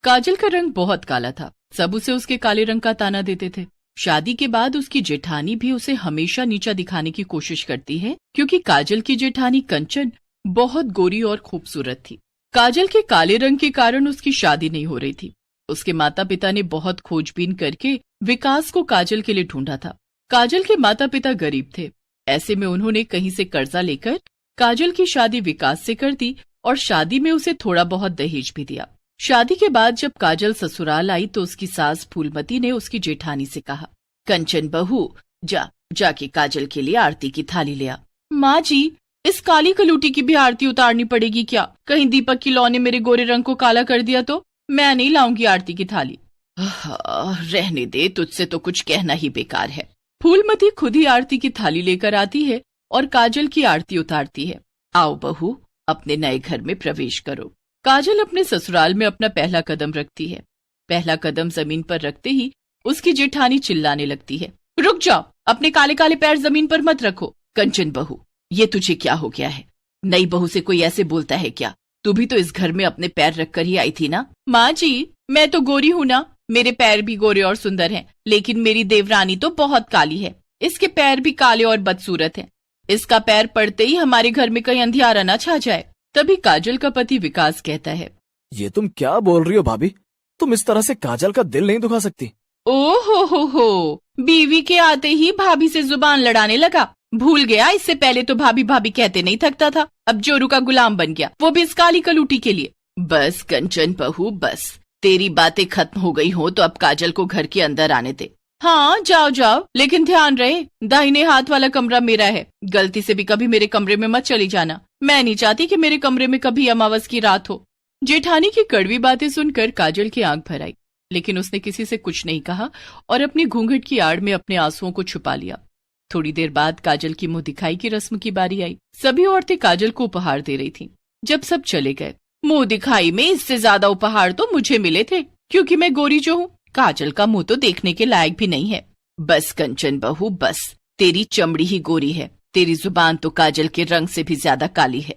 काजल का रंग बहुत काला था। सब उसे उसके काले रंग का ताना देते थे। शादी के बाद उसकी जेठानी भी उसे हमेशा नीचा दिखाने की कोशिश करती है, क्योंकि काजल की जेठानी कंचन बहुत गोरी और खूबसूरत थी। काजल के काले रंग के कारण उसकी शादी नहीं हो रही थी। उसके माता पिता ने बहुत खोजबीन करके विकास को काजल के लिए ढूंढा था। काजल के माता पिता गरीब थे। ऐसे में उन्होंने कहीं से कर्जा लेकर काजल की शादी विकास से कर दी और शादी में उसे थोड़ा बहुत दहेज भी दिया। शादी के बाद जब काजल ससुराल आई तो उसकी सास फूलमती ने उसकी जेठानी से कहा, कंचन बहू, जाके काजल के लिए आरती की थाली ले आ। माँ जी, इस काली कलूटी की भी आरती उतारनी पड़ेगी क्या? कहीं दीपक की लौ ने मेरे गोरे रंग को काला कर दिया तो? मैं नहीं लाऊंगी आरती की थाली। रहने दे, तुझसे तो कुछ कहना ही बेकार है। फूलमती खुद ही आरती की थाली लेकर आती है और काजल की आरती उतारती है। आओ बहू, अपने नए घर में प्रवेश करो। काजल अपने ससुराल में अपना पहला कदम रखती है। पहला कदम जमीन पर रखते ही उसकी जेठानी चिल्लाने लगती है, रुक जाओ, अपने काले काले पैर जमीन पर मत रखो। कंचन बहू, ये तुझे क्या हो गया है? नई बहू से कोई ऐसे बोलता है क्या? तू भी तो इस घर में अपने पैर रखकर ही आई थी ना? माँ जी, मैं तो गोरी हूँ ना, मेरे पैर भी गोरे और सुंदर हैं, लेकिन मेरी देवरानी तो बहुत काली है। इसके पैर भी काले और बदसूरत हैं। इसका पैर पड़ते ही हमारे घर में कहीं अंधियारा न छा जाए। तभी काजल का पति विकास कहता है, ये तुम क्या बोल रही हो भाभी? तुम इस तरह से काजल का दिल नहीं दुखा सकती। ओ हो, बीवी के आते ही भाभी से जुबान लड़ाने लगा। भूल गया, इससे पहले तो भाभी भाभी कहते नहीं थकता था, अब जोरू का गुलाम बन गया, वो भी इस काली कलूटी के लिए। बस कंचन बहू, बस तेरी बातें खत्म हो गई हो तो अब काजल को घर के अंदर आने दे। हाँ, जाओ जाओ, लेकिन ध्यान रहे, दाहिने हाथ वाला कमरा मेरा है। गलती से भी कभी मेरे कमरे में मत चली जाना। मैं नहीं चाहती कि मेरे कमरे में कभी अमावस की रात हो। जेठानी की कड़वी बातें सुनकर काजल की आंख भर आई, लेकिन उसने किसी से कुछ नहीं कहा और अपनी घूंघट की आड़ में अपने आंसुओं को छुपा लिया। थोड़ी देर बाद काजल की मुंह दिखाई की रस्म की बारी आई। सभी औरतें काजल को उपहार दे रही थीं। जब सब चले गए, मुंह दिखाई में इससे ज्यादा उपहार तो मुझे मिले थे, क्योंकि मैं गोरी जो हूँ। काजल का मुंह तो देखने के लायक भी नहीं है। बस कंचन बहू, बस, तेरी चमड़ी ही गोरी है, तेरी जुबान तो काजल के रंग से भी ज्यादा काली है।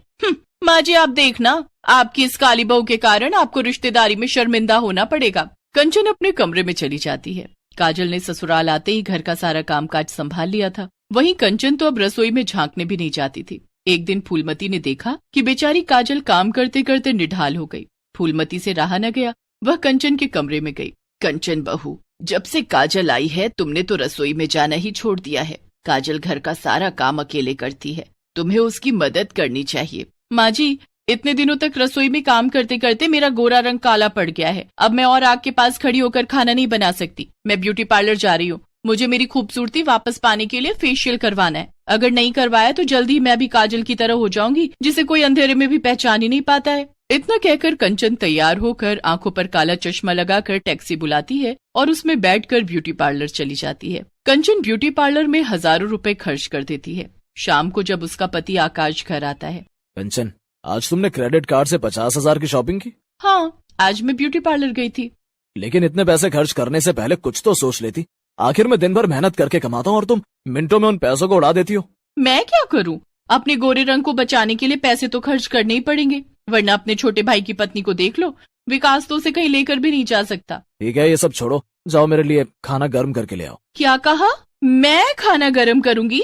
माँ जी, आप देखना, आपकी इस काली बहू के कारण आपको रिश्तेदारी में शर्मिंदा होना पड़ेगा। कंचन अपने कमरे में चली जाती है। काजल ने ससुराल आते ही घर का सारा कामकाज संभाल लिया था। वहीं कंचन तो अब रसोई में झांकने भी नहीं जाती थी। एक दिन फूलमती ने देखा कि बेचारी काजल काम करते करते निढाल हो गई। फूलमती से रहा न गया, वह कंचन के कमरे में गई। कंचन बहू, जब से काजल आई है तुमने तो रसोई में जाना ही छोड़ दिया है। काजल घर का सारा काम अकेले करती है, तुम्हें उसकी मदद करनी चाहिए। माँ जी, इतने दिनों तक रसोई में काम करते करते मेरा गोरा रंग काला पड़ गया है। अब मैं और आग के पास खड़ी होकर खाना नहीं बना सकती। मैं ब्यूटी पार्लर जा रही हूँ। मुझे मेरी खूबसूरती वापस पाने के लिए फेशियल करवाना है। अगर नहीं करवाया तो जल्दी ही मैं भी काजल की तरह हो जाऊंगी, जिसे कोई अंधेरे में भी पहचान ही नहीं पाता है। इतना कहकर कंचन तैयार होकर आंखों पर काला चश्मा लगाकर टैक्सी बुलाती है और उसमें बैठकर ब्यूटी पार्लर चली जाती है। कंचन ब्यूटी पार्लर में हजारों रुपए खर्च कर देती है। शाम को जब उसका पति आकाश घर आता है, कंचन, आज तुमने क्रेडिट कार्ड से 50,000 की शॉपिंग की? हाँ, आज मैं ब्यूटी पार्लर गई थी। लेकिन इतने पैसे खर्च करने से पहले कुछ तो सोच लेती। आखिर मैं दिन भर मेहनत करके कमाता हूँ और तुम मिनटों में उन पैसों को उड़ा देती हो। मैं क्या करूँ? अपने गोरे रंग को बचाने के लिए पैसे तो खर्च करने ही पड़ेंगे, वरना अपने छोटे भाई की पत्नी को देख लो, विकास तो उसे कहीं लेकर भी नहीं जा सकता। ठीक है, ये सब छोड़ो, जाओ मेरे लिए खाना गर्म करके ले आओ। क्या कहा? मैं खाना गर्म करूंगी?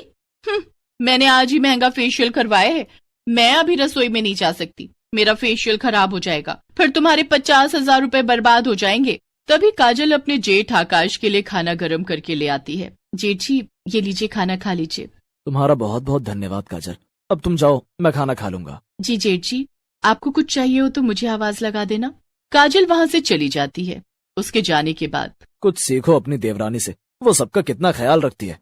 मैंने आज ही महंगा फेशियल करवाया है। मैं अभी रसोई में नहीं जा सकती, मेरा फेशियल खराब हो जाएगा, फिर तुम्हारे 50,000 रुपए बर्बाद हो जाएंगे। तभी काजल अपने जेठ आकाश के लिए खाना गर्म करके ले आती है। जेठ जी, ये लीजिए, खाना खा लीजिए। तुम्हारा बहुत बहुत धन्यवाद काजल, अब तुम जाओ, मैं खाना खा लूंगा। जी जेठ जी, आपको कुछ चाहिए हो तो मुझे आवाज लगा देना। काजल वहाँ से चली जाती है। उसके जाने के बाद, कुछ सीखो अपनी देवरानी से, वो सबका कितना ख्याल रखती है।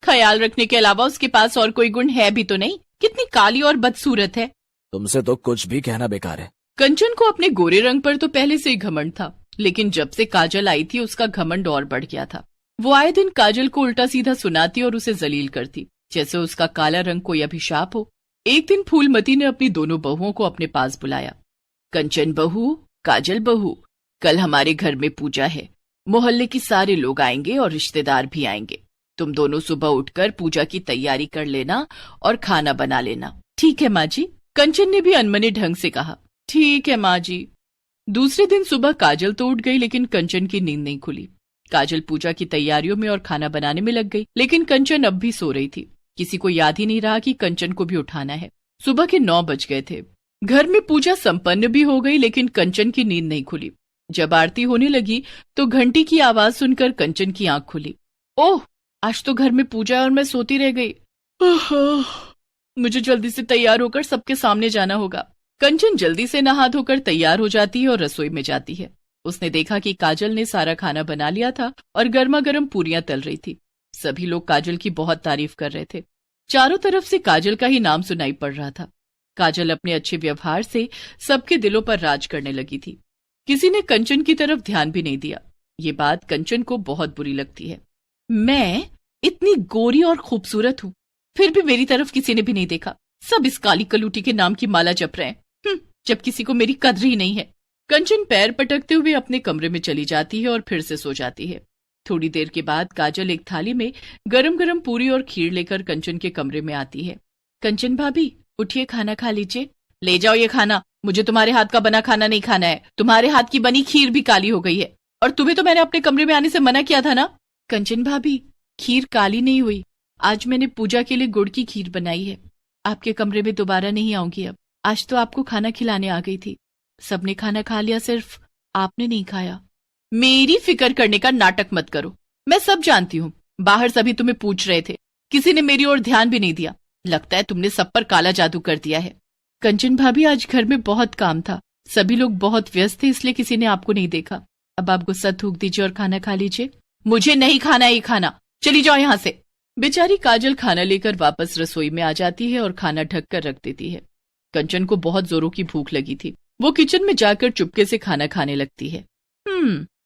ख्याल रखने के अलावा उसके पास और कोई गुण है भी तो नहीं। कितनी काली और बदसूरत है। तुमसे तो कुछ भी कहना बेकार है। कंचन को अपने गोरे रंग पर तो पहले से ही घमंड था, लेकिन जब से काजल आई थी उसका घमंड और बढ़ गया था। वो आए दिन काजल को उल्टा सीधा सुनाती और उसे जलील करती, जैसे उसका काला रंग कोई अभिशाप हो। एक दिन फूलमती ने अपनी दोनों बहुओं को अपने पास बुलाया। कंचन बहू, काजल बहू, कल हमारे घर में पूजा है। मोहल्ले के सारे लोग आएंगे और रिश्तेदार भी आएंगे। तुम दोनों सुबह उठकर पूजा की तैयारी कर लेना और खाना बना लेना। ठीक है माँ जी, कंचन ने भी अनमने ढंग से कहा। ठीक है माँ जी। दूसरे दिन सुबह काजल तो उठ गई, लेकिन कंचन की नींद नहीं खुली। काजल पूजा की तैयारियों में और खाना बनाने में लग गई, लेकिन कंचन अब भी सो रही थी। किसी को याद ही नहीं रहा कि कंचन को भी उठाना है। सुबह के 9 बज गए थे। घर में पूजा संपन्न भी हो गई, लेकिन कंचन की नींद नहीं खुली। जब आरती होने लगी तो घंटी की आवाज सुनकर कंचन की आंख खुली। ओह, आज तो घर में पूजा है और मैं सोती रह गई। मुझे जल्दी से तैयार होकर सबके सामने जाना होगा। कंचन जल्दी से नहा धोकर तैयार हो जाती है और रसोई में जाती है। उसने देखा कि काजल ने सारा खाना बना लिया था और गर्मा गर्म पूरियां तल रही थी। सभी लोग काजल की बहुत तारीफ कर रहे थे। चारों तरफ से काजल का ही नाम सुनाई पड़ रहा था। काजल अपने अच्छे व्यवहार से सबके दिलों पर राज करने लगी थी। किसी ने कंचन की तरफ ध्यान भी नहीं दिया। ये बात कंचन को बहुत बुरी लगती है। मैं इतनी गोरी और खूबसूरत हूँ, फिर भी मेरी तरफ किसी ने भी नहीं देखा। सब इस काली कलूटी के नाम की माला जप रहे हैं, जब किसी को मेरी कद्र ही नहीं है। कंचन पैर पटकते हुए अपने कमरे में चली जाती है और फिर से सो जाती है। थोड़ी देर के बाद काजल एक थाली में गरम गरम पूरी और खीर लेकर कंचन के कमरे में आती है। कंचन भाभी, उठिए, खाना खा लीजिए। ले जाओ ये खाना, मुझे तुम्हारे हाथ का बना खाना नहीं खाना है। तुम्हारे हाथ की बनी खीर भी काली हो गई है, और तुम्हें तो मैंने अपने कमरे में आने से मना किया था ना। कंचन भाभी, खीर काली नहीं हुई। आज मैंने पूजा के लिए गुड़ की खीर बनाई है। आपके कमरे में दोबारा नहीं आऊंगी अब। आज तो आपको खाना खिलाने आ गई थी। सबने खाना खा लिया, सिर्फ आपने नहीं खाया। मेरी फिक्र करने का नाटक मत करो, मैं सब जानती हूँ। बाहर सभी तुम्हें पूछ रहे थे, किसी ने मेरी ओर ध्यान भी नहीं दिया। लगता है तुमने सब पर काला जादू कर दिया है। कंचन भाभी, आज घर में बहुत काम था, सभी लोग बहुत व्यस्त थे, इसलिए किसी ने आपको नहीं देखा। अब आप गुस्सा थूक दीजिए और खाना खा लीजिए। मुझे नहीं खाना ये खाना, चली जाओ यहाँ से। बेचारी काजल खाना लेकर वापस रसोई में आ जाती है और खाना ढक कर रख देती है। कंचन को बहुत जोरों की भूख लगी थी। वो किचन में जाकर चुपके से खाना खाने लगती है।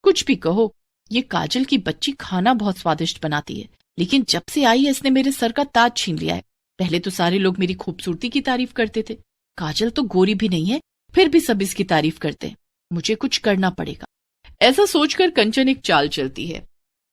कुछ भी कहो, ये काजल की बच्ची खाना बहुत स्वादिष्ट बनाती है, लेकिन जब से आई है इसने मेरे सर का ताज छीन लिया है। पहले तो सारे लोग मेरी खूबसूरती की तारीफ करते थे। काजल तो गोरी भी नहीं है, फिर भी सब इसकी तारीफ करते हैं। मुझे कुछ करना पड़ेगा। ऐसा सोचकर कंचन एक चाल चलती है।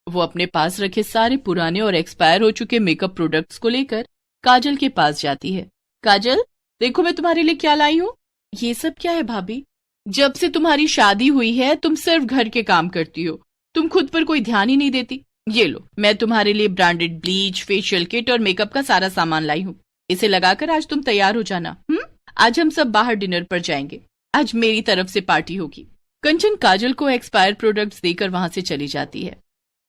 वो अपने पास रखे सारे पुराने और एक्सपायर हो चुके मेकअप प्रोडक्ट्स को लेकर काजल के पास जाती है। काजल, देखो मैं तुम्हारे लिए क्या लाई हूँ। ये सब क्या है भाभी? जब से तुम्हारी शादी हुई है तुम सिर्फ घर के काम करती हो, तुम खुद पर कोई ध्यान ही नहीं देती। ये लो, मैं तुम्हारे लिए ब्रांडेड ब्लीच, फेशियल किट और मेकअप का सारा सामान लाई हूँ। इसे लगाकर आज तुम तैयार हो जाना। आज हम सब बाहर डिनर पर जाएंगे। आज मेरी तरफ से पार्टी होगी। कंचन काजल को एक्सपायर प्रोडक्ट्स देकर वहां से चली जाती है।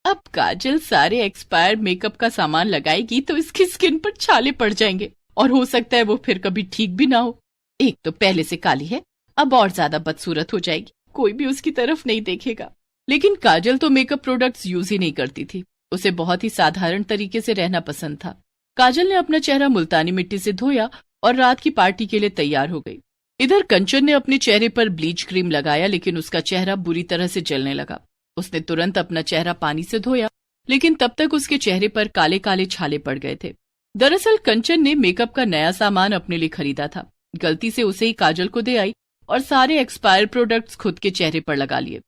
अब काजल सारे एक्सपायर मेकअप का सामान लगाएगी तो इसकी स्किन पर छाले पड़ जाएंगे और हो सकता है वो फिर कभी ठीक भी ना हो। एक तो पहले से काली है, अब और ज्यादा बदसूरत हो जाएगी, कोई भी उसकी तरफ नहीं देखेगा। लेकिन काजल तो मेकअप प्रोडक्ट्स यूज ही नहीं करती थी। उसे बहुत ही साधारण तरीके से रहना पसंद था। काजल ने अपना चेहरा मुल्तानी मिट्टी से धोया और रात की पार्टी के लिए तैयार हो गई। इधर कंचन ने अपने चेहरे पर ब्लीच क्रीम लगाया, लेकिन उसका चेहरा बुरी तरह से जलने लगा। उसने तुरंत अपना चेहरा पानी से धोया, लेकिन तब तक उसके चेहरे पर काले काले छाले पड़ गए थे। दरअसल कंचन ने मेकअप का नया सामान अपने लिए खरीदा था। गलती से उसे ही काजल को दे आई और सारे एक्सपायर प्रोडक्ट्स खुद के चेहरे पर लगा लिए।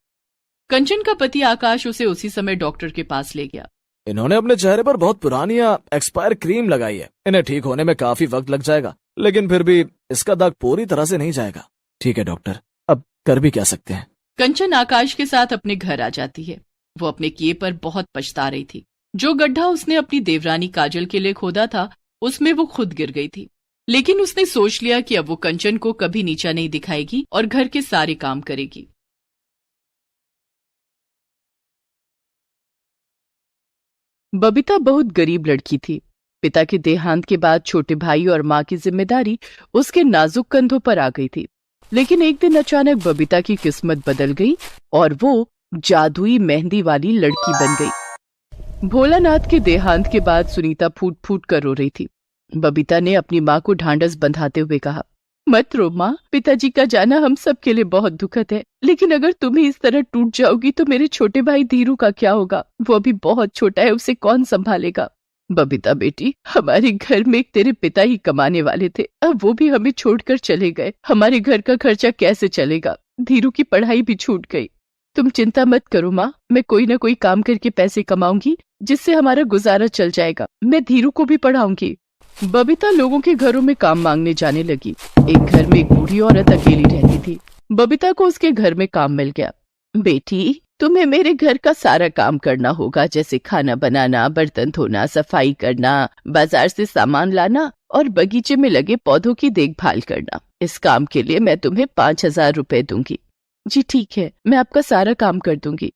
कंचन का पति आकाश उसे उसी समय डॉक्टर के पास ले गया। इन्होंने अपने चेहरे पर बहुत पुरानी या एक्सपायर क्रीम लगाई है, इन्हें ठीक होने में काफी वक्त लग जाएगा, लेकिन फिर भी इसका दाग पूरी तरह से नहीं जाएगा। ठीक है डॉक्टर, अब कर भी क्या सकते हैं। कंचन आकाश के साथ अपने घर आ जाती है। वो अपने किए पर बहुत पछता रही थी। जो गड्ढा उसने अपनी देवरानी काजल के लिए खोदा था, उसमें वो खुद गिर गई थी। लेकिन उसने सोच लिया कि अब वो कंचन को कभी नीचा नहीं दिखाएगी और घर के सारे काम करेगी। बबीता बहुत गरीब लड़की थी। पिता के देहांत के बाद छोटे भाई और माँ की जिम्मेदारी उसके नाजुक कंधों पर आ गई थी। लेकिन एक दिन अचानक बबीता की किस्मत बदल गई और वो जादुई मेहंदी वाली लड़की बन गई। भोलानाथ के देहांत के बाद सुनीता फूट फूट कर रो रही थी। बबीता ने अपनी माँ को ढांढस बंधाते हुए कहा, मत रो माँ, पिताजी का जाना हम सब के लिए बहुत दुखद है, लेकिन अगर तुम ही इस तरह टूट जाओगी तो मेरे छोटे भाई धीरू का क्या होगा? वो अभी बहुत छोटा है, उसे कौन संभालेगा? बबीता बेटी, हमारे घर में एक तेरे पिता ही कमाने वाले थे, अब वो भी हमें छोड़कर चले गए। हमारे घर का खर्चा कैसे चलेगा? धीरू की पढ़ाई भी छूट गई। तुम चिंता मत करो माँ, मैं कोई ना कोई काम करके पैसे कमाऊंगी जिससे हमारा गुजारा चल जाएगा। मैं धीरू को भी पढ़ाऊंगी। बबीता लोगों के घरों में काम मांगने जाने लगी। एक घर में एक बूढ़ी औरत अकेली रहती थी। बबीता को उसके घर में काम मिल गया। बेटी, तुम्हें मेरे घर का सारा काम करना होगा, जैसे खाना बनाना, बर्तन धोना, सफाई करना, बाजार से सामान लाना और बगीचे में लगे पौधों की देखभाल करना। इस काम के लिए मैं तुम्हें 5,000 रुपए दूंगी। जी ठीक है, मैं आपका सारा काम कर दूंगी।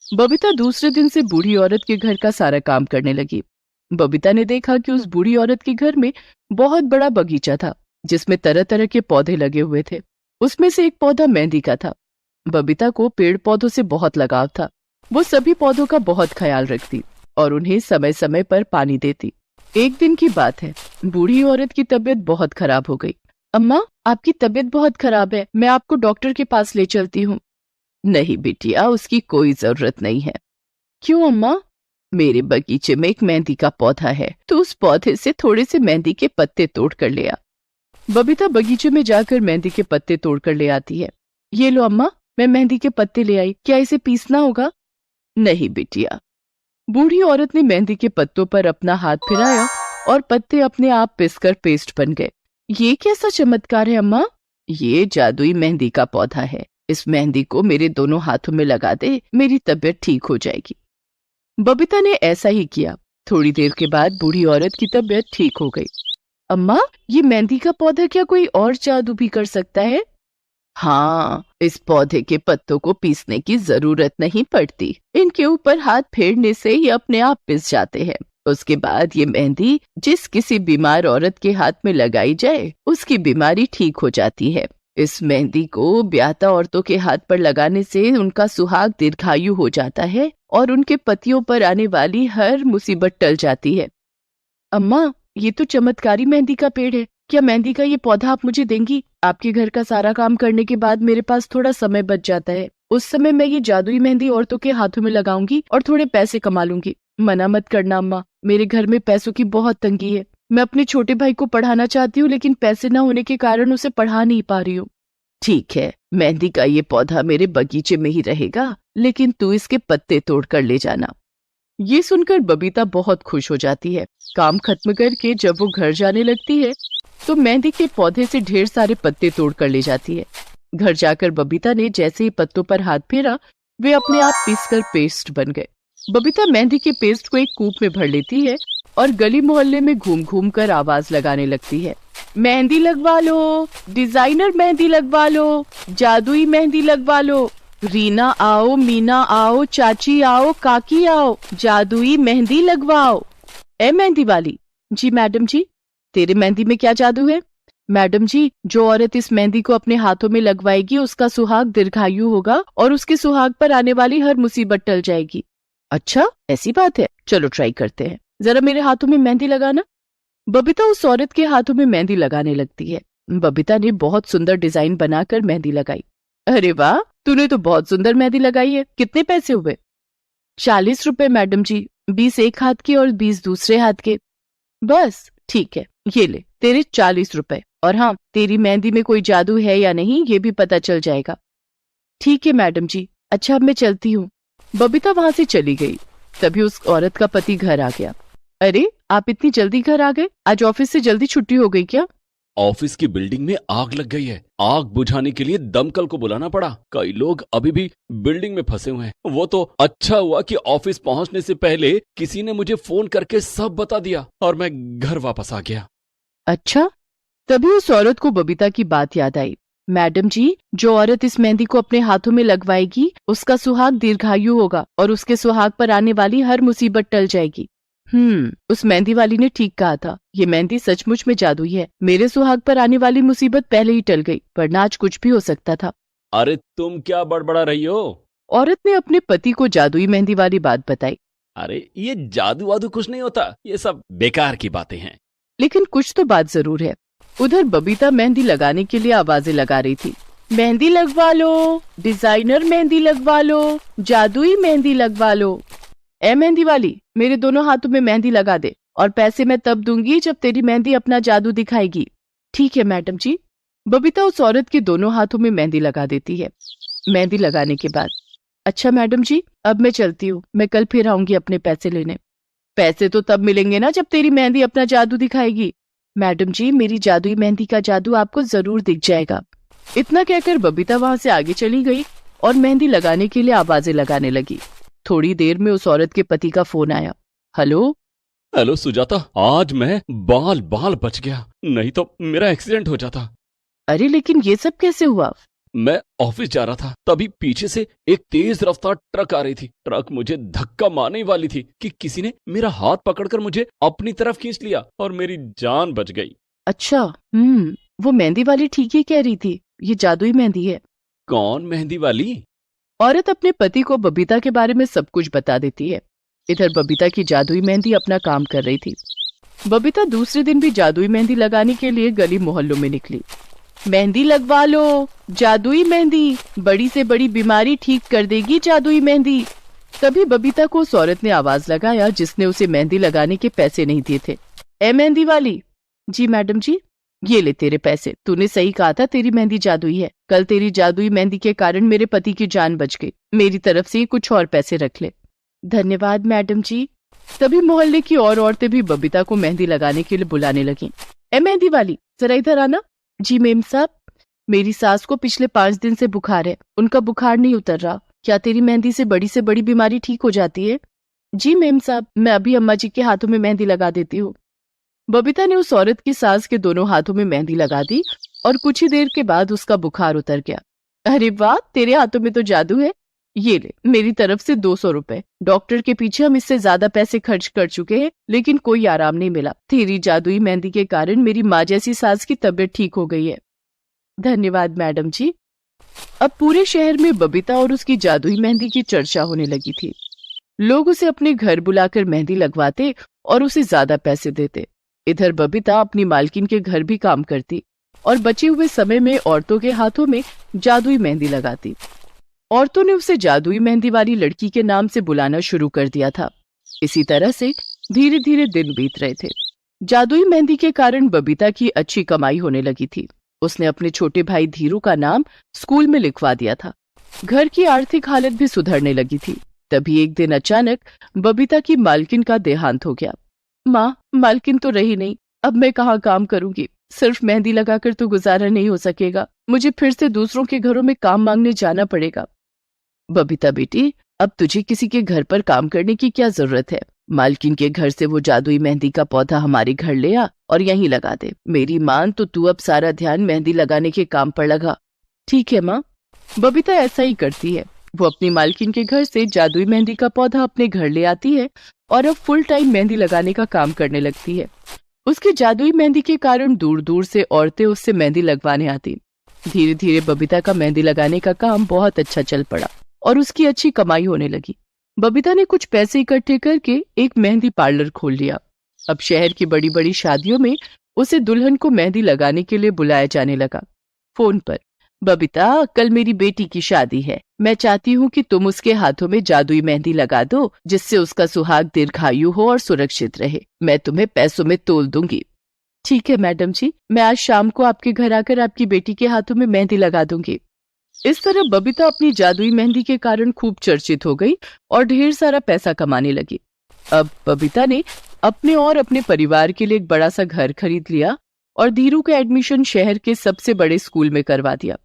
बबीता दूसरे दिन से बूढ़ी औरत के घर का सारा काम करने लगी। बबीता ने देखा कि उस बूढ़ी औरत के घर में बहुत बड़ा बगीचा था, जिसमें तरह तरह के पौधे लगे हुए थे। उसमें से एक पौधा मेहंदी का था। बबीता को पेड़ पौधों से बहुत लगाव था। वो सभी पौधों का बहुत ख्याल रखती और उन्हें समय समय पर पानी देती। एक दिन की बात है, बूढ़ी औरत की तबीयत बहुत खराब हो गई। अम्मा, आपकी तबीयत बहुत खराब है, मैं आपको डॉक्टर के पास ले चलती हूँ। नहीं बिटिया, उसकी कोई जरूरत नहीं है। क्यों अम्मा? मेरे बगीचे में एक मेहंदी का पौधा है, तो उस पौधे से थोड़े से मेहंदी के पत्ते तोड़ कर ले आ। बबीता बगीचे में जाकर मेहंदी के पत्ते तोड़ कर ले आती है। ये लो अम्मा, मैं मेहंदी के पत्ते ले आई, क्या इसे पीसना होगा? नहीं बिटिया। बूढ़ी औरत ने मेहंदी के पत्तों पर अपना हाथ फिराया और पत्ते अपने आप पिसकर पेस्ट बन गए। ये कैसा चमत्कार है अम्मा? ये जादुई मेहंदी का पौधा है। इस मेहंदी को मेरे दोनों हाथों में लगा दे, मेरी तबीयत ठीक हो जाएगी। बबीता ने ऐसा ही किया। थोड़ी देर के बाद बूढ़ी औरत की तबीयत ठीक हो गई। अम्मा, ये मेहंदी का पौधा क्या कोई और जादू भी कर सकता है? हाँ, इस पौधे के पत्तों को पीसने की जरूरत नहीं पड़ती। इनके ऊपर हाथ फेरने से ही अपने आप पिस जाते हैं। उसके बाद ये मेहंदी जिस किसी बीमार औरत के हाथ में लगाई जाए, उसकी बीमारी ठीक हो जाती है। इस मेहंदी को ब्याहता औरतों के हाथ पर लगाने से उनका सुहाग दीर्घायु हो जाता है और उनके पतियों पर आने वाली हर मुसीबत टल जाती है। अम्मा, ये तो चमत्कारी मेहंदी का पेड़ है। क्या मेहंदी का ये पौधा आप मुझे देंगी? आपके घर का सारा काम करने के बाद मेरे पास थोड़ा समय बच जाता है। उस समय मैं ये जादुई मेहंदी औरतों के हाथों में लगाऊंगी और थोड़े पैसे कमा लूंगी। मना मत करना अम्मा, मेरे घर में पैसों की बहुत तंगी है। मैं अपने छोटे भाई को पढ़ाना चाहती हूँ, लेकिन पैसे न होने के कारण उसे पढ़ा नहीं पा रही हूँ। ठीक है, मेहंदी का ये पौधा मेरे बगीचे में ही रहेगा, लेकिन तू इसके पत्ते तोड़ कर ले जाना। ये सुनकर बबीता बहुत खुश हो जाती है। काम खत्म करके जब वो घर जाने लगती है, तो मेहंदी के पौधे से ढेर सारे पत्ते तोड़ कर ले जाती है। घर जाकर बबीता ने जैसे ही पत्तों पर हाथ फेरा, वे अपने आप पीसकर पेस्ट बन गए। बबीता मेहंदी के पेस्ट को एक कूप में भर लेती है और गली मोहल्ले में घूम घूम कर आवाज लगाने लगती है। मेहंदी लगवा लो, डिजाइनर मेहंदी लगवा लो, जादुई मेहंदी लगवा लो। रीना आओ, मीना आओ, चाची आओ, काकी आओ, जादुई मेहंदी लगवाओ। ए मेहंदी वाली। जी मैडम जी। तेरे मेहंदी में क्या जादू है? मैडम जी, जो औरत इस मेहंदी को अपने हाथों में लगवाएगी, उसका सुहाग दीर्घायु होगा और उसके सुहाग पर आने वाली हर मुसीबत टल जाएगी। अच्छा, ऐसी बात है, चलो ट्राई करते हैं। जरा मेरे हाथों में मेहंदी लगाना। बबीता उस औरत के हाथों में मेहंदी लगाने लगती है। बबीता ने बहुत सुंदर डिजाइन बनाकर मेहंदी लगाई। अरे वाह, तूने तो बहुत सुंदर मेहंदी लगाई है। कितने पैसे हुए? 40 रुपए मैडम जी, 20 एक हाथ के और 20 दूसरे हाथ के। बस ठीक है, ये ले तेरे 40 रुपए। और हाँ, तेरी मेहंदी में कोई जादू है या नहीं, ये भी पता चल जाएगा। ठीक है मैडम जी, अच्छा अब मैं चलती हूँ। बबीता वहां से चली गई। तभी उस औरत का पति घर आ गया। अरे, आप इतनी जल्दी घर आ गए? आज ऑफिस से जल्दी छुट्टी हो गई क्या? ऑफिस की बिल्डिंग में आग लग गई है। आग बुझाने के लिए दमकल को बुलाना पड़ा। कई लोग अभी भी बिल्डिंग में फंसे हुए हैं। वो तो अच्छा हुआ कि ऑफिस पहुंचने से पहले किसी ने मुझे फोन करके सब बता दिया और मैं घर वापस आ गया। अच्छा, तभी उस औरत को बबीता की बात याद आई। मैडम जी, जो औरत इस मेहंदी को अपने हाथों में लगवाएगी, उसका सुहाग दीर्घायु होगा और उसके सुहाग पर आने वाली हर मुसीबत टल जाएगी। उस मेहंदी वाली ने ठीक कहा था। ये मेहंदी सचमुच में जादुई है। मेरे सुहाग पर आने वाली मुसीबत पहले ही टल गई, वरना आज कुछ भी हो सकता था। अरे तुम क्या बड़बड़ा रही हो? औरत ने अपने पति को जादुई मेहंदी वाली बात बताई। अरे ये जादू वादू कुछ नहीं होता, ये सब बेकार की बातें हैं। लेकिन कुछ तो बात जरूर है। उधर बबीता मेहंदी लगाने के लिए आवाजें लगा रही थी। मेहंदी लगवा लो, डिजाइनर मेहंदी लगवा लो, जादुई मेहंदी लगवा लो। ए मेहंदी वाली, मेरे दोनों हाथों में मेहंदी लगा दे और पैसे मैं तब दूंगी जब तेरी मेहंदी अपना जादू दिखाएगी। ठीक है मैडम जी। बबीता उस औरत के दोनों हाथों में मेहंदी लगा देती है। मेहंदी लगाने के बाद, अच्छा मैडम जी, अब मैं चलती हूँ। मैं कल फिर आऊंगी अपने पैसे लेने। पैसे तो तब मिलेंगे ना जब तेरी मेहंदी अपना जादू दिखाएगी। मैडम जी, मेरी जादुई मेहंदी का जादू आपको जरूर दिख जाएगा। इतना कहकर बबीता वहाँ से आगे चली गई और मेहंदी लगाने के लिए आवाजें लगाने लगी। थोड़ी देर में उस औरत के पति का फोन आया। हेलो हेलो सुजाता, आज मैं बाल बाल बच गया, नहीं तो मेरा एक्सीडेंट हो जाता। अरे लेकिन ये सब कैसे हुआ? मैं ऑफिस जा रहा था, तभी पीछे से एक तेज रफ्तार ट्रक आ रही थी। ट्रक मुझे धक्का मारने वाली थी कि किसी ने मेरा हाथ पकड़कर मुझे अपनी तरफ खींच लिया और मेरी जान बच गई। अच्छा, वो मेहंदी वाली ठीक ही कह रही थी, ये जादुई मेहंदी है। कौन मेहंदी वाली? औरत अपने पति को बबीता के बारे में सब कुछ बता देती है। इधर बबीता की जादुई मेहंदी अपना काम कर रही थी। बबीता दूसरे दिन भी जादुई मेहंदी लगाने के लिए गली मोहल्लों में निकली। मेहंदी लगवा लो, जादुई मेहंदी, बड़ी से बड़ी बीमारी ठीक कर देगी जादुई मेहंदी। तभी बबीता को उस औरत ने आवाज लगाया जिसने उसे मेहंदी लगाने के पैसे नहीं दिए थे। ए मेहंदी वाली। जी मैडम जी। ये ले तेरे पैसे, तूने सही कहा था, तेरी मेहंदी जादुई है। कल तेरी जादुई मेहंदी के कारण मेरे पति की जान बच गई। मेरी तरफ से कुछ और पैसे रख ले। धन्यवाद मैडम जी। तभी मोहल्ले की और औरतें भी बबीता को मेहंदी लगाने के लिए बुलाने लगी। ए मेहंदी वाली, जरा इधर आना। जी मेम साहब, मेरी सास को पिछले 5 दिन से बुखार है, उनका बुखार नहीं उतर रहा। क्या तेरी मेहंदी से बड़ी बीमारी ठीक हो जाती है? जी मेम साहब, मैं अभी अम्मा जी के हाथों में मेहंदी लगा देती हूँ। बबीता ने उस औरत की सास के दोनों हाथों में मेहंदी लगा दी और कुछ ही देर के बाद उसका बुखार उतर गया। अरे वाह, तेरे हाथों में तो जादू है। ये ले, मेरी तरफ से 200 रुपए। डॉक्टर के पीछे हम इससे ज्यादा पैसे खर्च कर चुके हैं, लेकिन कोई आराम नहीं मिला। तेरी जादुई मेहंदी के कारण मेरी माँ जैसी सास की तबीयत ठीक हो गई है। धन्यवाद मैडम जी। अब पूरे शहर में बबीता और उसकी जादुई मेहंदी की चर्चा होने लगी थी। लोग उसे अपने घर बुलाकर मेहंदी लगवाते और उसे ज्यादा पैसे देते। इधर बबीता अपनी मालकिन के घर भी काम करती और बचे हुए समय में औरतों के हाथों में जादुई मेहंदी लगाती। औरतों ने उसे जादुई मेहंदी वाली लड़की के नाम से बुलाना शुरू कर दिया था। इसी तरह से धीरे धीरे दिन बीत रहे थे। जादुई मेहंदी के कारण बबीता की अच्छी कमाई होने लगी थी। उसने अपने छोटे भाई धीरू का नाम स्कूल में लिखवा दिया था। घर की आर्थिक हालत भी सुधरने लगी थी। तभी एक दिन अचानक बबीता की मालकिन का देहांत हो गया। माँ, मालकिन तो रही नहीं, अब मैं कहाँ काम करूंगी? सिर्फ मेहंदी लगाकर तो गुजारा नहीं हो सकेगा, मुझे फिर से दूसरों के घरों में काम मांगने जाना पड़ेगा। बबीता बेटी, अब तुझे किसी के घर पर काम करने की क्या जरूरत है? मालकिन के घर से वो जादुई मेहंदी का पौधा हमारे घर ले आ और यहीं लगा दे। मेरी मान तो तू अब सारा ध्यान मेहंदी लगाने के काम पर लगा। ठीक है माँ। बबीता ऐसा ही करती है। वो अपनी मालकिन के घर से जादुई मेहंदी का पौधा अपने घर ले आती है और अब फुल टाइम मेहंदी लगाने का काम करने लगती है। उसकी जादुई मेहंदी के कारण दूर दूर से औरतें उससे मेहंदी लगवाने आती। धीरे धीरे बबीता का मेहंदी लगाने का काम बहुत अच्छा चल पड़ा और उसकी अच्छी कमाई होने लगी। बबीता ने कुछ पैसे इकट्ठे करके एक मेहंदी पार्लर खोल लिया। अब शहर की बड़ी बड़ी शादियों में उसे दुल्हन को मेहंदी लगाने के लिए बुलाया जाने लगा। फोन पर, बबीता, कल मेरी बेटी की शादी है, मैं चाहती हूँ कि तुम उसके हाथों में जादुई मेहंदी लगा दो, जिससे उसका सुहाग दीर्घायु हो और सुरक्षित रहे। मैं तुम्हें पैसों में तोल दूंगी। ठीक है मैडम जी, मैं आज शाम को आपके घर आकर आपकी बेटी के हाथों में मेहंदी लगा दूंगी। इस तरह बबीता अपनी जादुई मेहंदी के कारण खूब चर्चित हो गई और ढेर सारा पैसा कमाने लगी। अब बबीता ने अपने और अपने परिवार के लिए एक बड़ा सा घर खरीद लिया और धीरू का एडमिशन शहर के सबसे बड़े स्कूल में करवा दिया।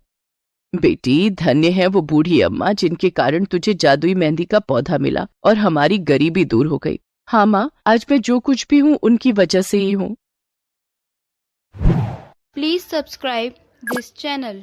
बेटी, धन्य है वो बूढ़ी अम्मा जिनके कारण तुझे जादुई मेहंदी का पौधा मिला और हमारी गरीबी दूर हो गई। हाँ माँ, आज मैं जो कुछ भी हूँ उनकी वजह से ही हूँ। Please subscribe this channel.